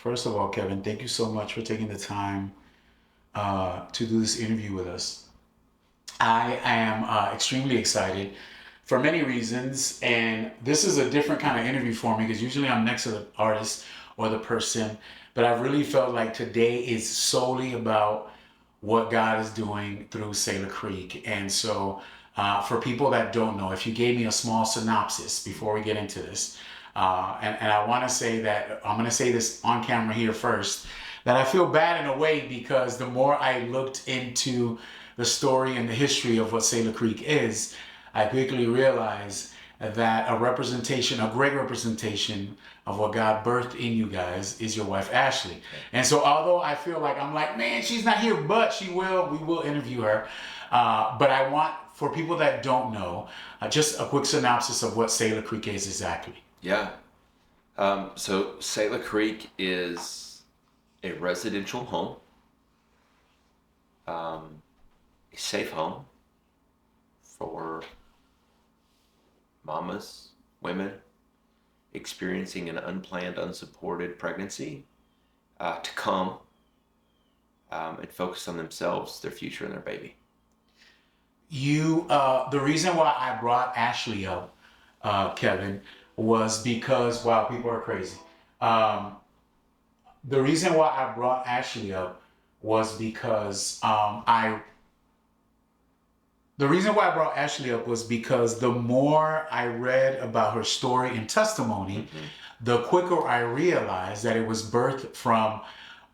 First of all, Kevin, thank you so much for taking the time to do this interview with us. I am extremely excited for many reasons, and this is a different kind of interview for me because usually I'm next to the artist or the person, but I really felt like today is solely about what God is doing through Selah Creek. And so, for people that don't know, if you gave me a small synopsis before we get into this, and I want to say that I'm going to say this on camera here first, that I feel bad in a way because the more I looked into the story and the history of what Selah Creek is, I quickly realized that a great representation of what God birthed in you guys is your wife, Ashley. And so although I feel like I'm like, man, she's not here, but we will interview her. But I want, for people that don't know, just a quick synopsis of what Selah Creek is exactly. Yeah. So Selah Creek is a residential home, a safe home for mamas, women experiencing an unplanned, unsupported pregnancy to come and focus on themselves, their future, and their baby. The reason why I brought Ashley up, Kevin, was because, wow, people are crazy. The reason why I brought Ashley up was because the more I read about her story and testimony, the quicker I realized that it was birthed from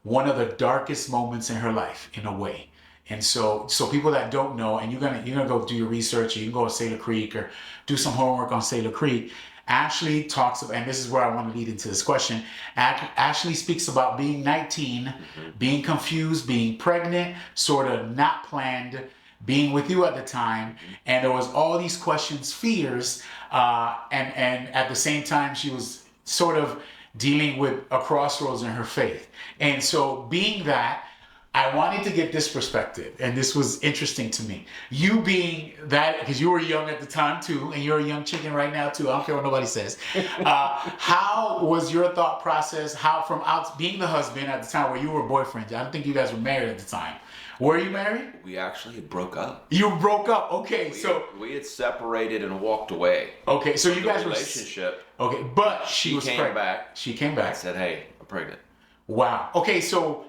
one of the darkest moments in her life, in a way. And so people that don't know, and you're gonna go do your research, or you can go to Selah Creek or do some homework on Selah Creek. Ashley talks about, and this is where I want to lead into this question. Ashley speaks about being 19, being confused, being pregnant, sort of not planned, being with you at the time, and there was all these questions, fears, and at the same time she was sort of dealing with a crossroads in her faith. And so being that, I wanted to get this perspective, and this was interesting to me. You being that, because you were young at the time too, and you're a young chicken right now too. I don't care what nobody says. How was your thought process? How from being the husband at the time, where you were boyfriends? I don't think you guys were married at the time. Were you married? We actually broke up. You broke up. Okay, we had separated and walked away. Okay, so you guys relationship. Okay, but she was came back. She came back. I said, "Hey, I'm pregnant." Wow. Okay, so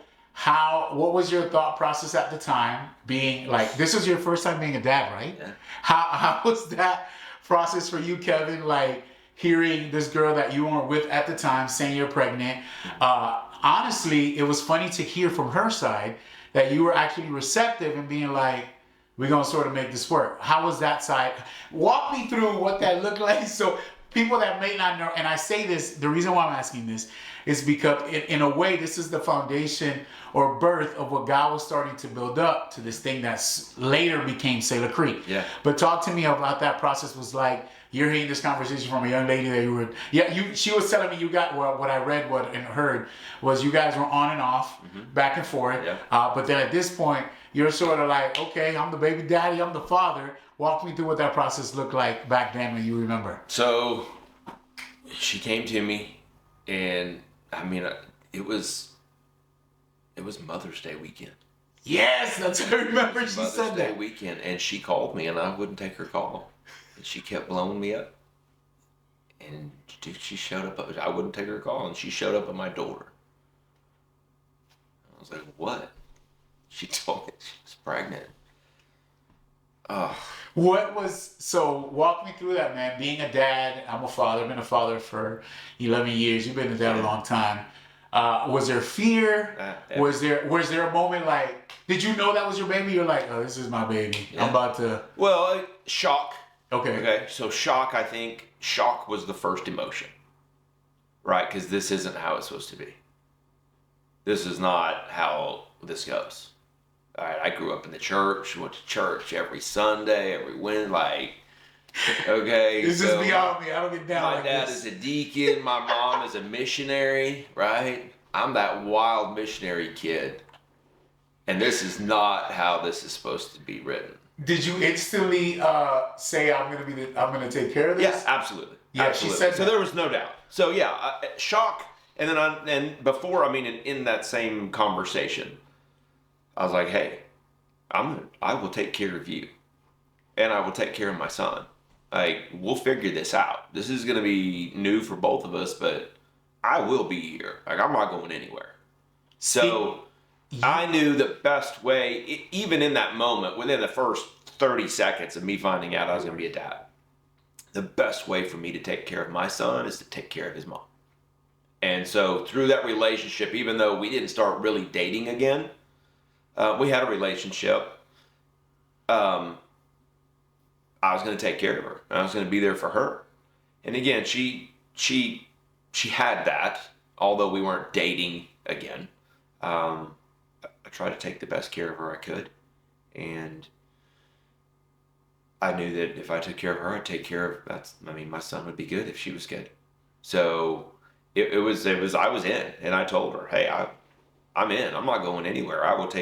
what was your thought process at the time? Being like, this was your first time being a dad, right? Yeah. How was that process for you, Kevin? Like hearing this girl that you weren't with at the time saying you're pregnant. Honestly, it was funny to hear from her side that you were actually receptive and being like, we're gonna sort of make this work. How was that side? Walk me through what that looked like. So people that may not know, and I say this, the reason why I'm asking this is because in a way, this is the foundation or birth of what God was starting to build up to this thing that later became Selah Creek. Yeah. But talk to me about that process. Was like, you're hearing this conversation from a young lady that she was telling me you got, well, what I read and heard was you guys were on and off, back and forth. Yeah. But then at this point, you're sort of like, okay, I'm the baby daddy, I'm the father. Walk me through what that process looked like back then when you remember. So she came to me, and I mean, it was Mother's Day weekend. Yes, that's what I remember. She Mother's said Day that. weekend, and she called me, and I wouldn't take her call. And she kept blowing me up. And dude, she showed up. I wouldn't take her call, and she showed up at my door. I was like, "What?" She told me she was pregnant. Oh. Walk me through that, man. Being a dad, I'm a father. I've been a father for 11 years. You've been a dad a long time. Was there fear? Was there a moment like, did you know that was your baby? You're like, oh, this is my baby. Yeah. I'm about to. Well, shock. Okay. So shock, I think shock was the first emotion, right? Because this isn't how it's supposed to be. This is not how this goes. All right, I grew up in the church, went to church every Sunday, every Wednesday, okay. This is beyond me. I don't get down my like dad this. is a deacon, my mom is a missionary, right? I'm that wild missionary kid. And this is not how this is supposed to be written. Did you instantly say, I'm gonna take care of this? Yes, absolutely. Yeah, absolutely. she said so. That. There was no doubt. So yeah, shock And then and before, I mean, in that same conversation, I was like, hey, I will take care of you, and I will take care of my son. Like, we'll figure this out. This is going to be new for both of us, but I will be here. Like, I'm not going anywhere. So I knew the best way, even in that moment, within the first 30 seconds of me finding out I was going to be a dad, the best way for me to take care of my son is to take care of his mom. And so through that relationship, even though we didn't start really dating again, we had a relationship. I was going to take care of her. I was going to be there for her. And again, she had that, although we weren't dating again. I tried to take the best care of her I could, and I knew that if I took care of her, I'd take care of my son would be good if she was good. So it was I was in, and I told her, hey, I'm in. I'm not going anywhere. I will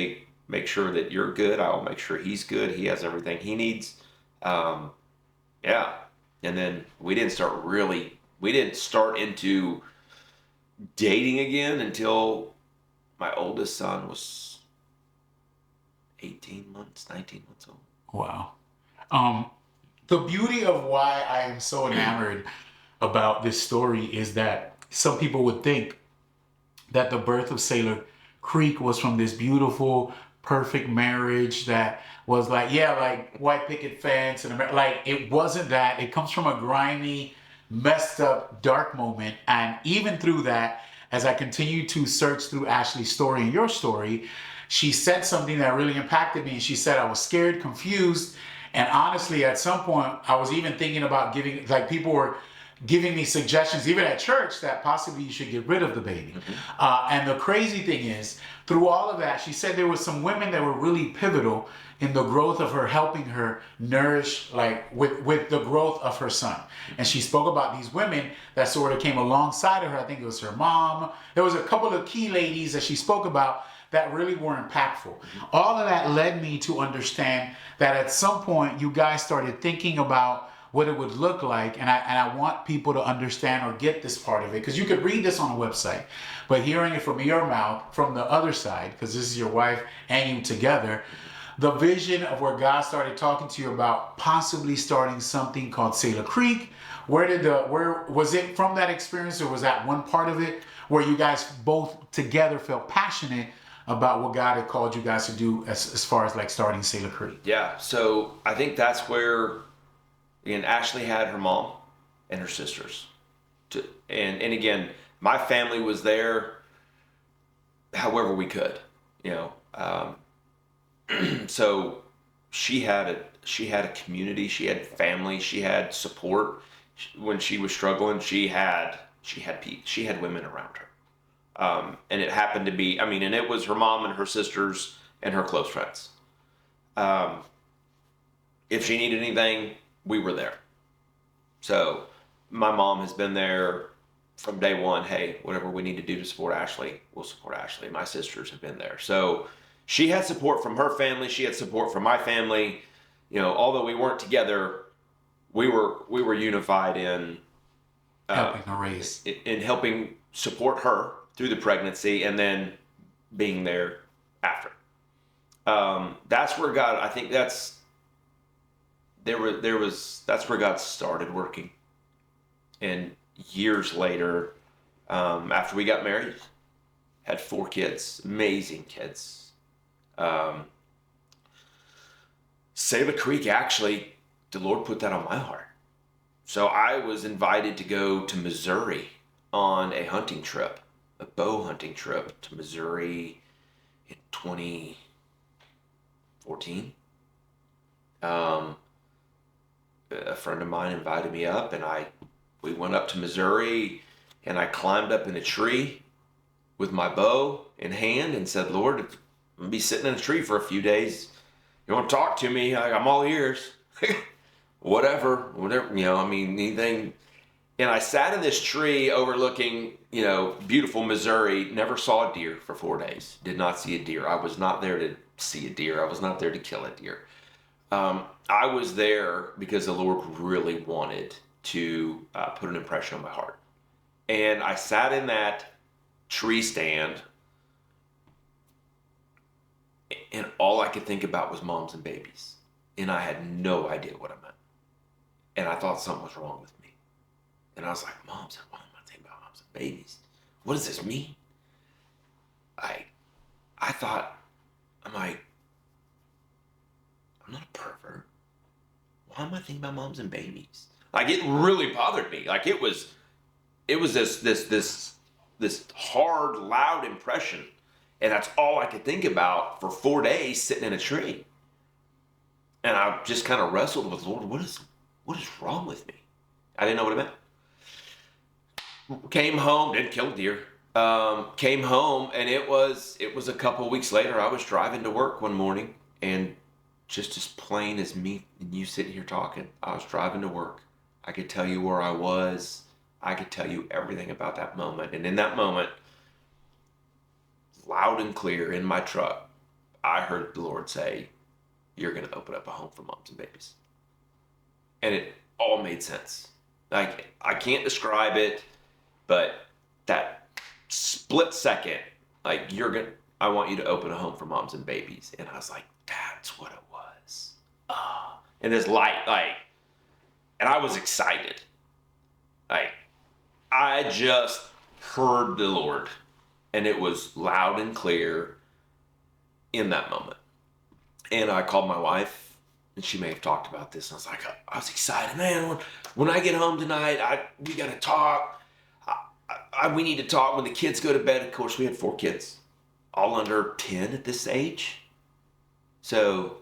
make sure that you're good. I will make sure he's good. He has everything he needs. Yeah. And then we didn't start into dating again until my oldest son was 19 months old. Wow. The beauty of why I am so enamored about this story is that some people would think that the birth of Selah Creek was from this beautiful, perfect marriage that was like, yeah, like white picket fence and like it wasn't that. It comes from a grimy, messed up, dark moment. And even through that, as I continue to search through Ashley's story and your story, she said something that really impacted me. She said, I was scared, confused, and honestly, at some point, I was even thinking about giving, like people were giving me suggestions, even at church, that possibly you should get rid of the baby. And the crazy thing is, through all of that, she said there were some women that were really pivotal in the growth of her, helping her nourish, like with the growth of her son. And she spoke about these women that sort of came alongside of her. I think it was her mom. There was a couple of key ladies that she spoke about that really were impactful. All of that led me to understand that at some point you guys started thinking about what it would look like, and I want people to understand or get this part of it, because you could read this on a website, but hearing it from your mouth, from the other side, because this is your wife and you together, the vision of where God started talking to you about possibly starting something called Selah Creek. Where was it from that experience, or was that one part of it where you guys both together felt passionate about what God had called you guys to do as far as like starting Selah Creek? Yeah, so I think that's where, again, Ashley had her mom and her sisters. And again, my family was there however we could, you know. So she had a community, she had family, she had support. When she was struggling, she had women around her. And it happened to be, and it was her mom and her sisters and her close friends. If she needed anything, we were there. So my mom has been there from day one. Hey, whatever we need to do to support Ashley, we'll support Ashley. My sisters have been there. So she had support from her family. She had support from my family. You know, although we weren't together, we were unified in Helping her raise. in helping support her through the pregnancy, and then being there after. That's where God, I think that's where God started working. And years later, after we got married, had 4 kids, amazing kids. Selah Creek, actually, the Lord put that on my heart. So I was invited to go to Missouri on a hunting trip, a bow hunting trip to Missouri in 2014. A friend of mine invited me up, and we went up to Missouri, and I climbed up in a tree with my bow in hand and said, Lord, I'm going to be sitting in a tree for a few days. You want to talk to me? I'm all ears. whatever, anything. And I sat in this tree overlooking, beautiful Missouri, never saw a deer for 4 days. Did not see a deer. I was not there to see a deer. I was not there to kill a deer. I was there because the Lord really wanted to put an impression on my heart. And I sat in that tree stand, and all I could think about was moms and babies. And I had no idea what I meant. And I thought something was wrong with me. And I was like, moms, why am I thinking about moms and babies? What does this mean? I thought, I'm like, I'm not a pervert. Why am I thinking about moms and babies? Like, it really bothered me. Like, it was this hard, loud impression. And that's all I could think about for 4 days sitting in a tree. And I just kind of wrestled with, Lord, what is wrong with me? I didn't know what it meant. Came home, didn't kill a deer. Came home, and it was a couple of weeks later. I was driving to work one morning, and just as plain as me and you sitting here talking, I was driving to work. I could tell you where I was. I could tell you everything about that moment. And in that moment, loud and clear in my truck, I heard the Lord say, you're going to open up a home for moms and babies. And it all made sense. Like, I can't describe it, but that split second, like, I want you to open a home for moms and babies. And I was like, that's what it was. And this light, like, and I was excited. Like, I just heard the Lord, and it was loud and clear in that moment. And I called my wife, and she may have talked about this. And I was like, I was excited, man. When I get home tonight, we got to talk. We need to talk when the kids go to bed. Of course, we had 4 kids, all under 10 at this age. So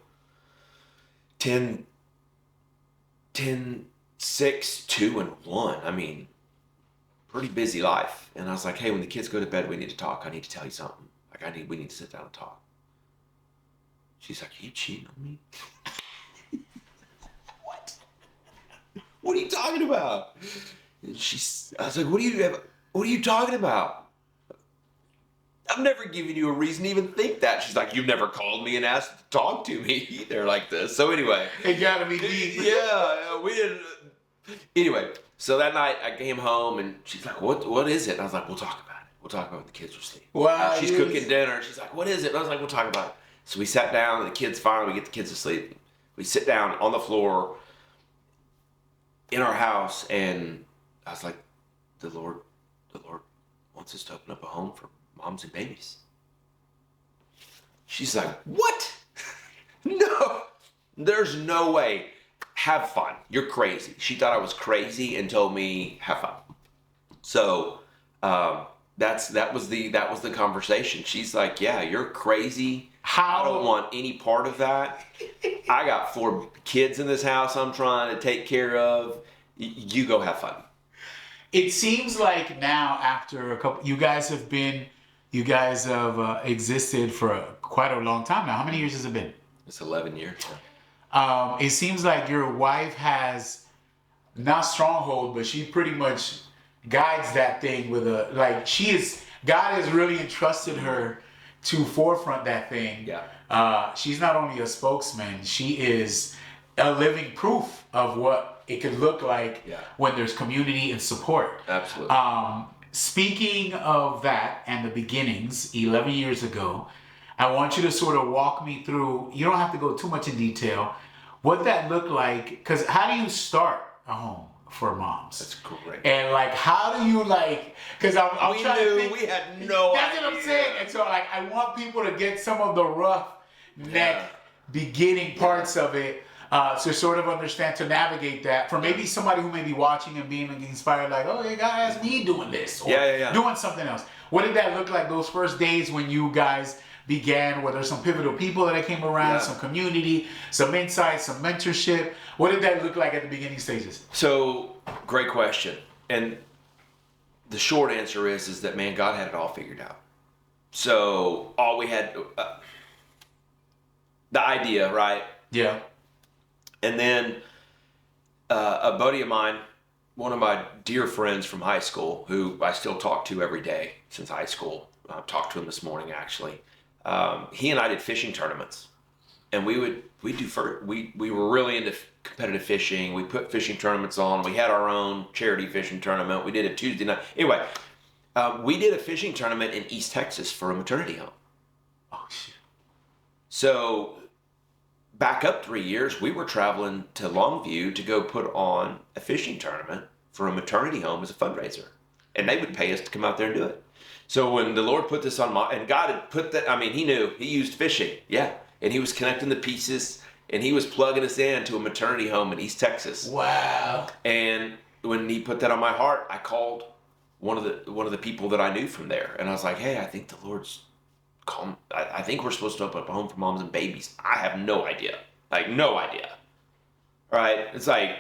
10, 6, 2, and 1. I mean, pretty busy life. And I was like, hey, when the kids go to bed, we need to talk. I need to tell you something. Like, we need to sit down and talk. She's like, are you cheating on me? What? What are you talking about? And I was like, what are you talking about? I've never given you a reason to even think that. She's like, you've never called me and asked to talk to me either like this. So anyway. It gotta be deep. Yeah, we didn't. Anyway, so that night I came home and she's like, what is it? And I was like, we'll talk about it. We'll talk about it when the kids are asleep. Wow. She's cooking dinner. She's like, what is it? And I was like, we'll talk about it. So we sat down and we get the kids to sleep. We sit down on the floor in our house, and I was like, the Lord wants us to open up a home for moms and babies. She's like, what? No, there's no way. Have fun. You're crazy. She thought I was crazy and told me, have fun. So that was the conversation. She's like, yeah, you're crazy. I don't want any part of that. I got 4 kids in this house I'm trying to take care of. You go have fun. It seems like now, after a couple, you guys have existed for quite a long time now. How many years has it been? It's 11 years. It seems like your wife has not stronghold, but she pretty much guides that thing with God has really entrusted her to forefront that thing. Yeah. She's not only a spokesman, she is a living proof of what it could look like when there's community and support. Absolutely. Speaking of that and the beginnings 11 years ago, I want you to sort of walk me through, you don't have to go too much in detail, what that looked like, because how do you start a home for moms? That's great. And how do you because I'm trying to think. We had no That's idea. what I'm saying. And so I want people to get some of the rough neck beginning parts of it to sort of understand, to navigate that for maybe somebody who may be watching and being inspired, like, oh, you guys, me doing this or doing something else. What did that look like those first days when you guys began? Were there some pivotal people that came around, some community, some insights, some mentorship? What did that look like at the beginning stages? So, great question. And the short answer is that, man, God had it all figured out. So all we had, the idea, right? Yeah. And then a buddy of mine, one of my dear friends from high school, who I still talk to every day since high school, talked to him this morning actually. He and I did fishing tournaments, and we were really into competitive fishing. We put fishing tournaments on. We had our own charity fishing tournament. We did it Tuesday night. Anyway, We did a fishing tournament in East Texas for a maternity home. Oh, shit. So back up 3 years, we were traveling to Longview to go put on a fishing tournament for a maternity home as a fundraiser. And they would pay us to come out there and do it. So when the Lord put this on and God had put that, I mean, he knew, he used fishing. Yeah. And he was connecting the pieces and he was plugging us into a maternity home in East Texas. Wow. And when he put that on my heart, I called one of the people that I knew from there. And I was like, hey, I think the Lord's calling. I think we're supposed to open up a home for moms and babies. I have no idea. Like, no idea. Right? It's like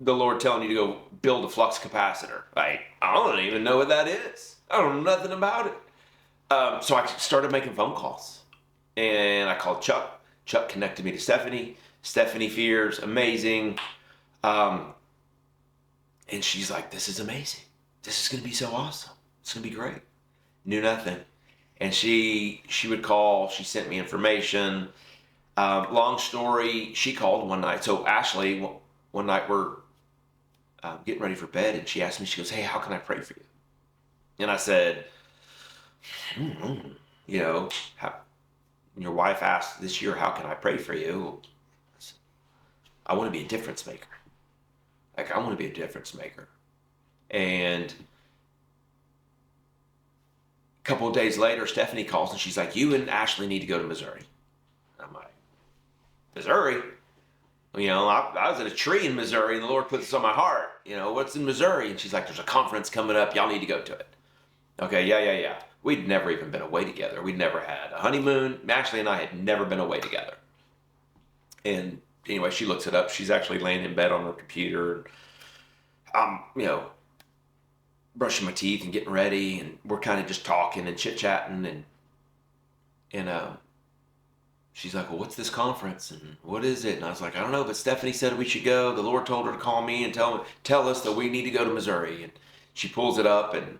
the Lord telling you to go build a flux capacitor. Like, I don't even know what that is. I don't know nothing about it. So I started making phone calls. And I called Chuck. Chuck connected me to Stephanie. Stephanie Fears, amazing. And she's like, this is amazing. This is going to be so awesome. It's going to be great. Knew nothing. And she would call. She sent me information. Long story, she called one night. So Ashley, one night we're getting ready for bed, and she asked me, she goes, hey, how can I pray for you? And I said, you know, your wife asked this year, how can I pray for you? I said, I want to be a difference maker. Like, I want to be a difference maker. And a couple of days later, Stephanie calls and she's like, you and Ashley need to go to Missouri. And I'm like, Missouri? You know, I was in a tree in Missouri and the Lord put this on my heart. You know, what's in Missouri? And she's like, there's a conference coming up. Y'all need to go to it. Okay, yeah. We'd never even been away together. We'd never had a honeymoon. Ashley and I had never been away together. And anyway, she looks it up. She's actually laying in bed on her computer. And I'm, you know, brushing my teeth and getting ready. And we're kind of just talking and chit-chatting. And she's like, well, what's this conference? And what is it? And I was like, I don't know, but Stephanie said we should go. The Lord told her to call me and tell us that we need to go to Missouri. And she pulls it up, and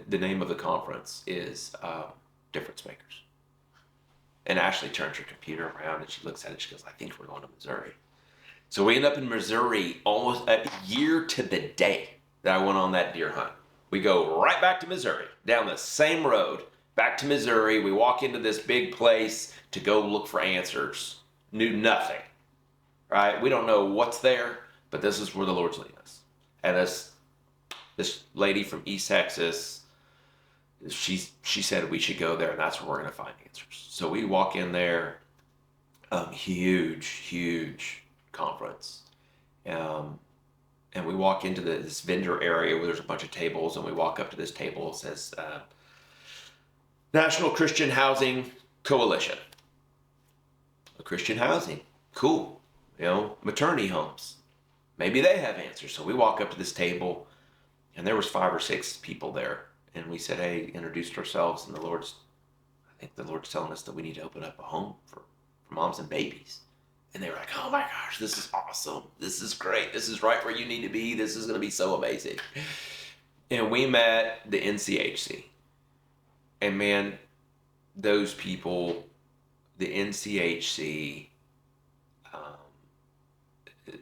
the name of the conference is Difference Makers. And Ashley turns her computer around and she looks at it. She goes, I think we're going to Missouri. So we end up in Missouri almost a year to the day that I went on that deer hunt. We go right back to Missouri, down the same road, back to Missouri. We walk into this big place to go look for answers. Knew nothing, right? We don't know what's there, but this is where the Lord's leading us. And this lady from East Texas, she said we should go there, and that's where we're going to find answers. So we walk in there, huge conference. And we walk into this vendor area where there's a bunch of tables, and we walk up to this table. It says National Christian Housing Coalition. Christian housing, cool. You know, maternity homes, maybe they have answers. So we walk up to this table, and there was 5 or 6 people there, and we said, hey, introduced ourselves, and I think the Lord's telling us that we need to open up a home for moms and babies. And they were like, oh my gosh, this is awesome. This is great. This is right where you need to be. This is going to be so amazing. And we met the NCHC. And man, those people, the NCHC,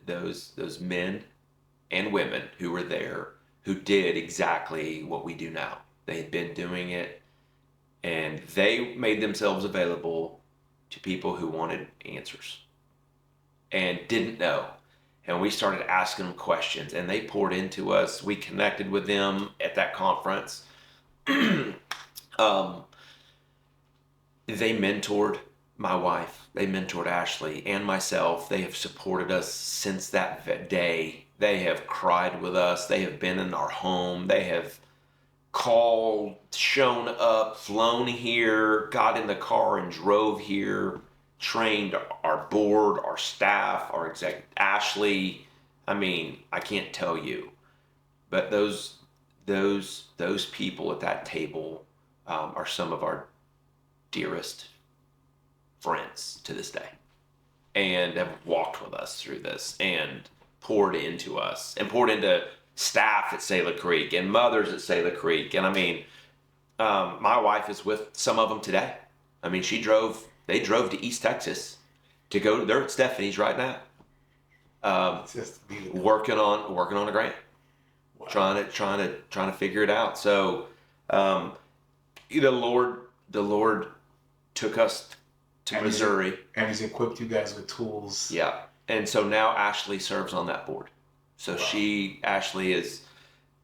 those men and women who were there, who did exactly what we do now. They had been doing it, and they made themselves available to people who wanted answers and didn't know. And we started asking them questions, and they poured into us. We connected with them at that conference. They mentored my wife. They mentored Ashley and myself. They have supported us since that day. They have cried with us. They have been in our home. They have called, shown up, flown here, got in the car and drove here, trained our board, our staff, our executive. Ashley, I mean, I can't tell you, but those people at that table are some of our dearest friends to this day, and have walked with us through this and poured into us and poured into staff at Selah Creek and mothers at Selah Creek. And I mean, my wife is with some of them today. I mean, they drove to East Texas to go. They're at Stephanie's right now, Just beautiful. working on a grant. trying to figure it out. So, the Lord took us to And Missouri. And he's equipped you guys with tools. Yeah. And so now Ashley serves on that board. So Ashley has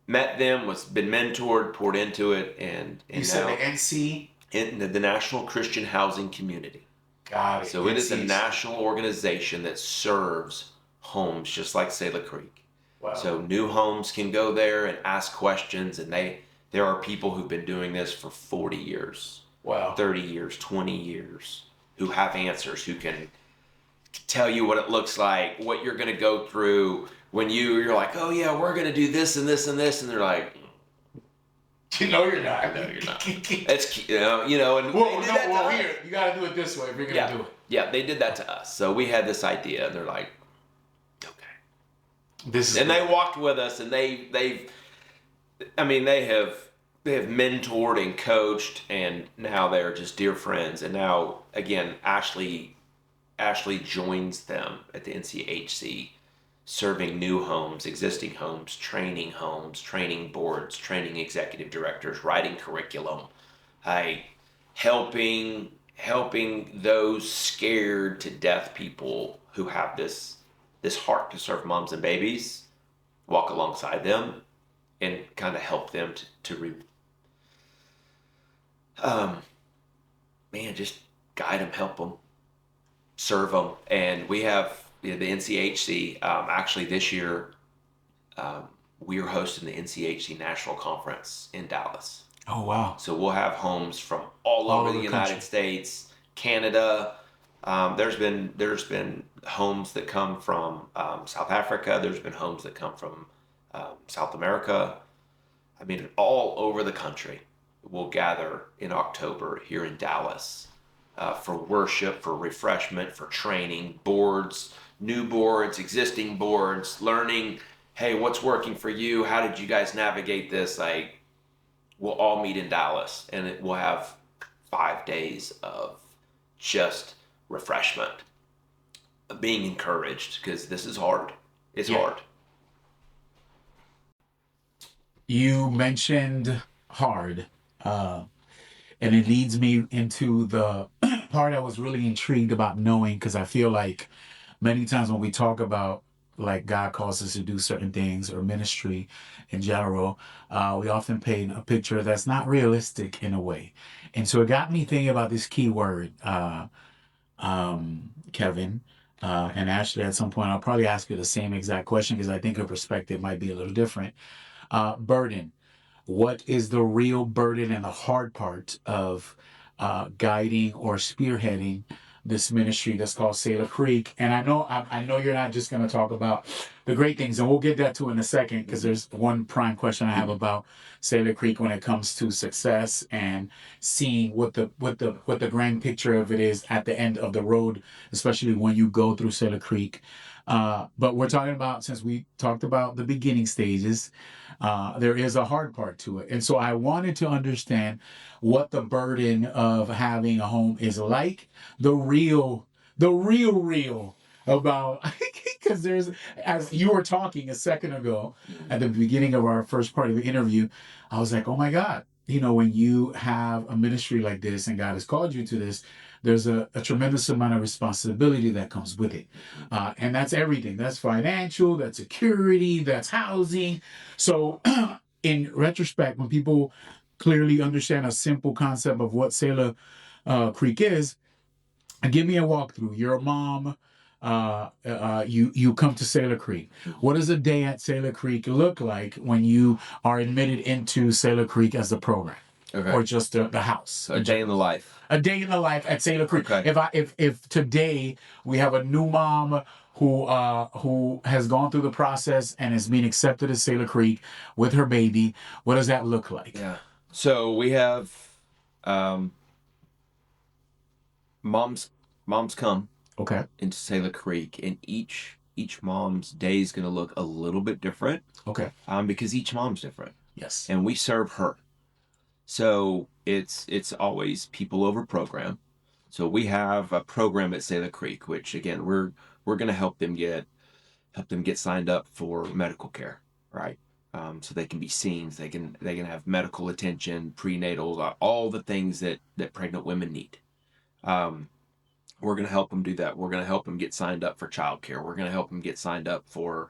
met them, been mentored, poured into it, and You now said the NC? in the National Christian Housing Community. Got it. So it is a national organization that serves homes just like Selah Creek. Wow. So new homes can go there and ask questions, and there are people who've been doing this for 40 years, Wow. 30 years, 20 years, who have answers, who can tell you what it looks like, what you're going to go through when you're like, oh yeah, we're going to do this and this and this, and they're like, no, you're not. No, you're not. It's and here you got to do it this way if you're going to do it. Yeah, they did that to us. So we had this idea, and they're like, okay. They walked with us, and they have mentored and coached, and now they're just dear friends. And now again, Ashley joins them at the NCHC, serving new homes, existing homes, training boards, training executive directors, writing curriculum, helping those scared to death people who have this heart to serve moms and babies, walk alongside them and kind of help them just guide them, help them, serve them. And we have the NCHC. Actually, this year, we are hosting the NCHC National Conference in Dallas. Oh, wow. So we'll have homes from all over the United States, Canada. There's been homes that come from South Africa. There's been homes that come from South America. All over the country. We'll gather in October here in Dallas for worship, for refreshment, for training, boards, new boards, existing boards, learning, hey, what's working for you? How did you guys navigate this? We'll all meet in Dallas, and we'll have 5 days of just refreshment, being encouraged, because this is hard. It's hard. You mentioned hard, and it leads me into the part I was really intrigued about knowing, because I feel like many times when we talk about like God calls us to do certain things or ministry in general, we often paint a picture that's not realistic in a way. And so it got me thinking about this key word, Kevin, and Ashley. At some point I'll probably ask you the same exact question because I think her perspective might be a little different. Burden. What is the real burden and the hard part of guiding or spearheading this ministry that's called Selah Creek? And I know you're not just going to talk about the great things, and we'll get that to in a second, because there's one prime question I have about Selah Creek when it comes to success and seeing what the grand picture of it is at the end of the road, especially when you go through Selah Creek. But we're talking about, since we talked about the beginning stages, there is a hard part to it. And so I wanted to understand what the burden of having a home is like, the real about, because there's, as you were talking a second ago at the beginning of our first part of the interview, I was like, oh my God, when you have a ministry like this and God has called you to this, there's a tremendous amount of responsibility that comes with it. And that's everything. That's financial, that's security, that's housing. So in retrospect, when people clearly understand a simple concept of what Selah Creek is, give me a walkthrough. You're a mom. You come to Selah Creek. What does a day at Selah Creek look like when you are admitted into Selah Creek as the program? Okay. Or just the house? A day in the life. A day in the life at Selah Creek. Okay. If today we have a new mom who has gone through the process and is being accepted at Selah Creek with her baby, what does that look like? Yeah. So we have moms come into Selah Creek, and each mom's day is going to look a little bit different. Okay. Because each mom's different. Yes. And we serve her. So it's always people over program. So we have a program at Selah Creek, which again we're going to help them get signed up for medical care, right? so they can be seen. So they can have medical attention, prenatal, all the things that pregnant women need. We're going to help them do that. We're going to help them get signed up for childcare. We're going to help them get signed up for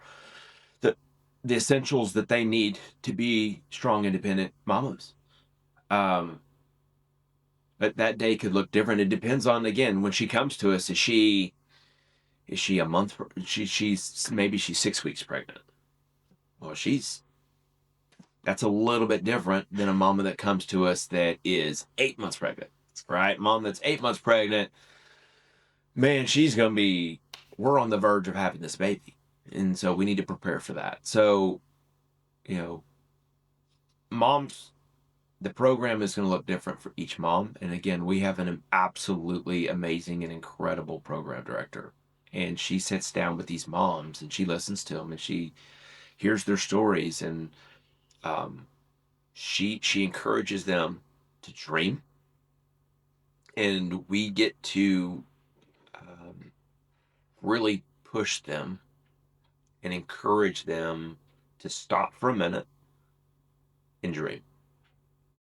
the essentials that they need to be strong, independent mamas. But that day could look different. It depends on, again, when she comes to us, is she a month? She's maybe she's 6 weeks pregnant. Well, that's a little bit different than a mama that comes to us that is 8 months pregnant, right? Mom that's 8 months pregnant, man, we're on the verge of having this baby. And so we need to prepare for that. So, moms, the program is going to look different for each mom. And again, we have an absolutely amazing and incredible program director. And she sits down with these moms and she listens to them and she hears their stories. And she encourages them to dream. And we get to really push them and encourage them to stop for a minute and dream.